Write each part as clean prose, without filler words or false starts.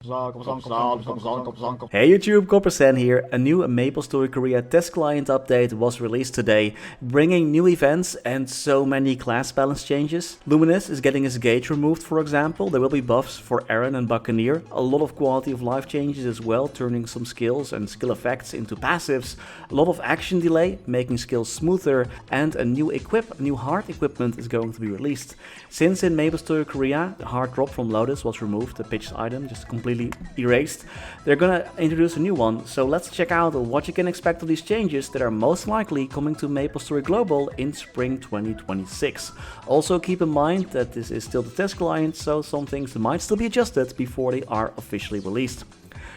Hey YouTube, Coppersan here. A new MapleStory Korea test client update was released today, bringing new events and so many class balance changes. Luminous is getting his gauge removed, for example. There will be buffs for Aran and Bucc. A lot of quality of life changes as well, turning some skills and skill effects into passives. A lot of action delay, making skills smoother, and a new heart equipment is going to be released. Since in MapleStory Korea, the heart drop from Lotus was removed, the pitched item just completely erased, they're gonna introduce a new one, so let's check out what you can expect of these changes that are most likely coming to MapleStory Global in spring 2026. Also keep in mind that this is still the test client, so some things might still be adjusted before they are officially released.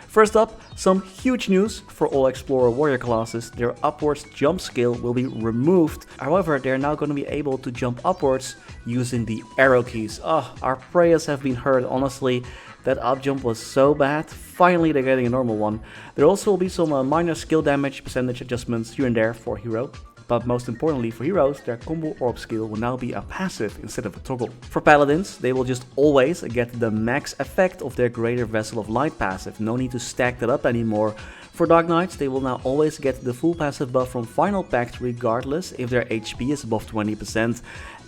First up, some huge news for all Explorer Warrior classes. Their upwards jump skill will be removed. However, they're now going to be able to jump upwards using the arrow keys. Our prayers have been heard, honestly. That up jump was so bad. Finally, they're getting a normal one. There also will be some minor skill damage percentage adjustments here and there for hero. But most importantly for heroes, their combo orb skill will now be a passive instead of a toggle. For paladins, they will just always get the max effect of their Greater Vessel of Light passive. No need to stack that up anymore. For Dark Knights, they will now always get the full passive buff from Final Pact regardless if their HP is above 20%.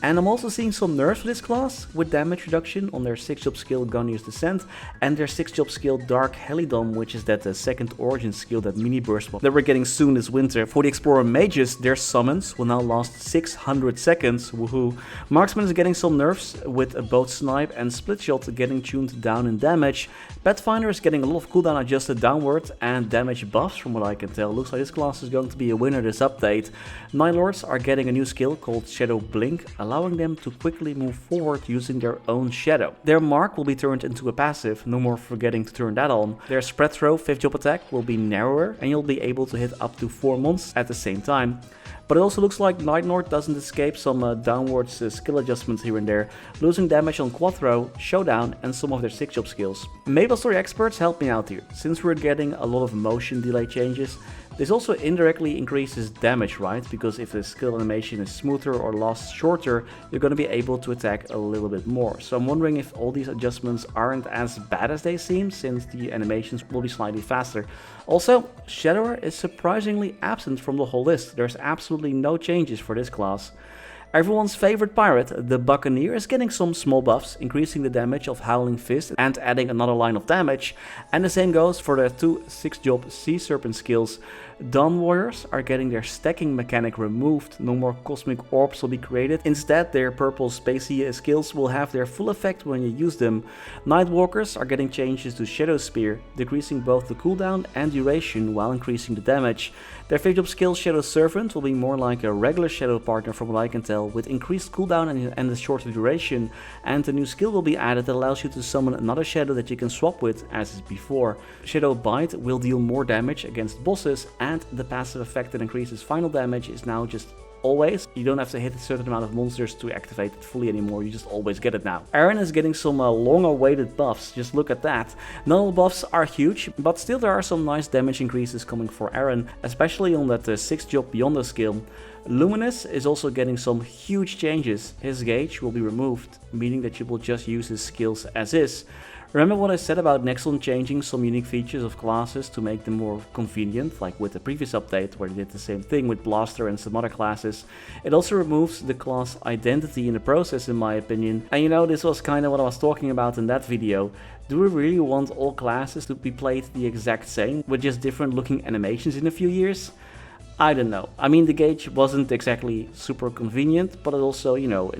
And I'm also seeing some nerfs for this class, with damage reduction on their 6-job skill Gunny's Descent and their 6-job skill Dark Helidom, which is that second origin skill, that mini burst that we're getting soon this winter. For the Explorer Mages, their summons will now last 600 seconds, woohoo. Marksman is getting some nerfs, with both Snipe and Split Shot getting tuned down in damage. Pathfinder is getting a lot of cooldown adjusted downward and damage buffs from what I can tell. Looks like this class is going to be a winner this update. Night Lords are getting a new skill called Shadow Blink, allowing them to quickly move forward using their own shadow. Their mark will be turned into a passive, no more forgetting to turn that on. Their spread throw 5th job attack will be narrower and you'll be able to hit up to 4 months at the same time. But it also looks like Night Lord doesn't escape some downwards skill adjustments here and there, losing damage on Quad Throw, Showdown and some of their 6-job skills. MapleStory experts help me out here. Since we're getting a lot of motion delay changes, this also indirectly increases damage, right? Because if the skill animation is smoother or lasts shorter, you're going to be able to attack a little bit more. So I'm wondering if all these adjustments aren't as bad as they seem, since the animations will be slightly faster. Also, Shadower is surprisingly absent from the whole list. There's absolutely no changes for this class. Everyone's favorite pirate, the Buccaneer, is getting some small buffs, increasing the damage of Howling Fist and adding another line of damage. And the same goes for the 2 6-job Sea Serpent skills. Dawn Warriors are getting their stacking mechanic removed, no more cosmic orbs will be created. Instead, their purple spacey skills will have their full effect when you use them. Nightwalkers are getting changes to Shadow Spear, decreasing both the cooldown and duration while increasing the damage. Their 5th job skill Shadow Servant will be more like a regular Shadow partner from what I can tell, with increased cooldown and a shorter duration. And a new skill will be added that allows you to summon another shadow that you can swap with as is before. Shadow Bite will deal more damage against bosses, and the passive effect that increases final damage is now just always. You don't have to hit a certain amount of monsters to activate it fully anymore, you just always get it now. Aran is getting some long awaited buffs, just look at that. None of the buffs are huge, but still there are some nice damage increases coming for Aran, especially on that 6th job Beyonder skill. Luminous is also getting some huge changes. His gauge will be removed, meaning that you will just use his skills as is. Remember what I said about Nexon changing some unique features of classes to make them more convenient, like with the previous update where they did the same thing with Blaster and some other classes. It also removes the class identity in the process, in my opinion. And you know, this was kind of what I was talking about in that video. Do we really want all classes to be played the exact same, with just different looking animations in a few years? I don't know. I mean, the gauge wasn't exactly super convenient, but it also, you know,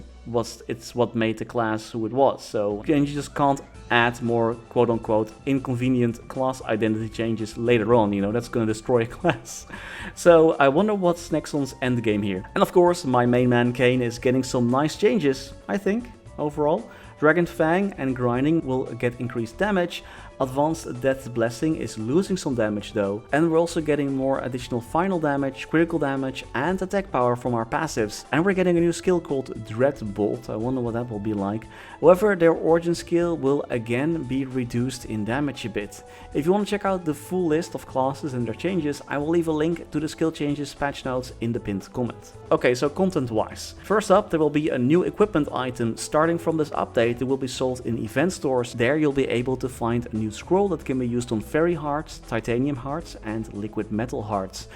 it's what made the class who it was. So you just can't add more quote-unquote inconvenient class identity changes later on, you know, that's gonna destroy a class. So I wonder what's Nexon's endgame here. And of course, my main man Kane is getting some nice changes, I think, overall. Dragon Fang and Grinding will get increased damage. Advanced Death Blessing is losing some damage though, and we're also getting more additional final damage, critical damage and attack power from our passives. And we're getting a new skill called Dread Bolt, I wonder what that will be like. However, their origin skill will again be reduced in damage a bit. If you want to check out the full list of classes and their changes, I will leave a link to the skill changes patch notes in the pinned comment. Okay, so content wise. First up, there will be a new equipment item starting from this update update, they will be sold in event stores. There you'll be able to find a new scroll that can be used on fairy hearts, titanium hearts and liquid metal hearts.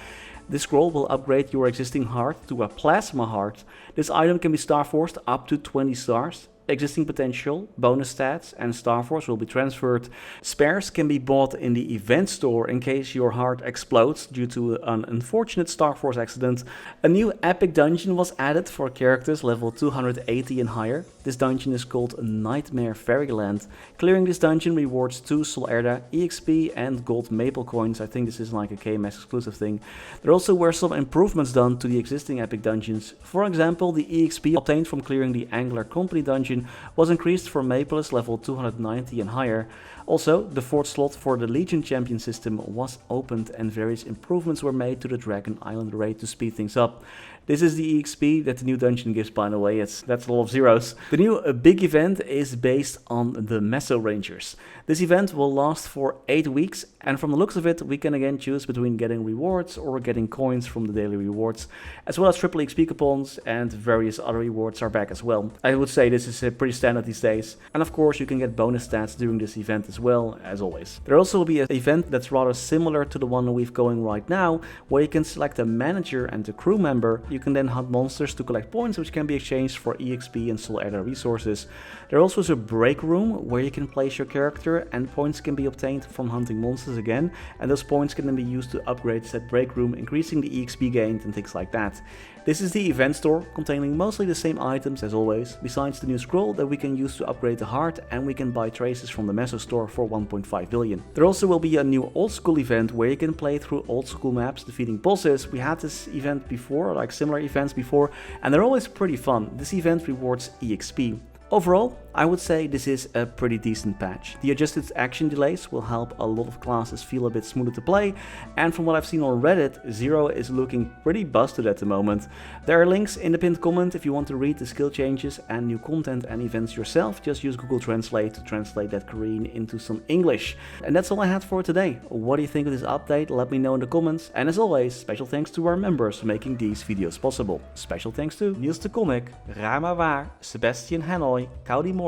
This scroll will upgrade your existing heart to a plasma heart. This item can be Star Forced up to 20 stars. Existing potential, bonus stats and Star Force will be transferred. Spares can be bought in the event store in case your heart explodes due to an unfortunate Star Force accident. A new epic dungeon was added for characters level 280 and higher. This dungeon is called Nightmare Fairyland. Clearing this dungeon rewards 2 Sol Erda, EXP and gold maple coins. I think this is like a KMS exclusive thing. There also were some improvements done to the existing epic dungeons. For example, the EXP obtained from clearing the Angler Company dungeon was increased for Maples level 290 and higher. Also, the 4th slot for the Legion Champion system was opened and various improvements were made to the Dragon Island raid to speed things up. This is the EXP that the new dungeon gives, by the way. That's a lot of zeros. The new big event is based on the Meso Rangers. This event will last for 8 weeks, and from the looks of it, we can again choose between getting rewards or getting coins from the daily rewards, as well as triple XP coupons, and various other rewards are back as well. I would say this is pretty standard these days. And of course, you can get bonus stats during this event as well, as always. There also will be an event that's rather similar to the one we've going right now, where you can select a manager and a crew member. You can then hunt monsters to collect points, which can be exchanged for EXP and Sol Erda resources. There also is a break room where you can place your character and points can be obtained from hunting monsters again, and those points can then be used to upgrade said break room, increasing the EXP gained and things like that. This is the event store, containing mostly the same items as always, besides the new scroll that we can use to upgrade the heart, and we can buy traces from the Meso store for 1.5 billion. There also will be a new old school event where you can play through old school maps defeating bosses. We had this event before, like similar events before, and they're always pretty fun. This event rewards EXP. Overall, I would say this is a pretty decent patch. The adjusted action delays will help a lot of classes feel a bit smoother to play, and from what I've seen on Reddit, Zero is looking pretty busted at the moment. There are links in the pinned comment if you want to read the skill changes and new content and events yourself. Just use Google Translate to translate that Korean into some English. And that's all I had for today. What do you think of this update? Let me know in the comments. And as always, special thanks to our members for making these videos possible. Special thanks to Niels de Coninck, Raar maar waar, Sebastian Hanøy, Caudimorda,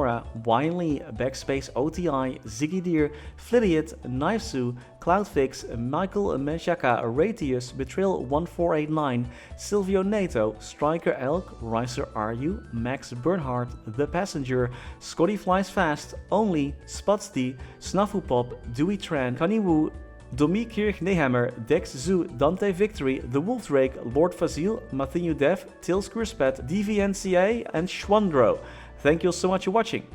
Wiley, BackSpaceOTI, Ziggy, Flidiot, Knivesu, Cloudfix, Michael Menchaca, Raythius, Betrayal1489, Sylvio, Neto, StrikerElk, Ryaiser, Aryu, MaxBurnHeart, The Passenger, ScottyFlysFast, Only, Spudsy, snafuPop, Dewey, Tran, Kaniwoo, Kirch-Nehammer, Zu, Dante Victory, The Wolf Drake, Lord Fazil, Matthew Dev, Tils Kurspet, DVNCA, and Schwandro. Thank you so much for watching.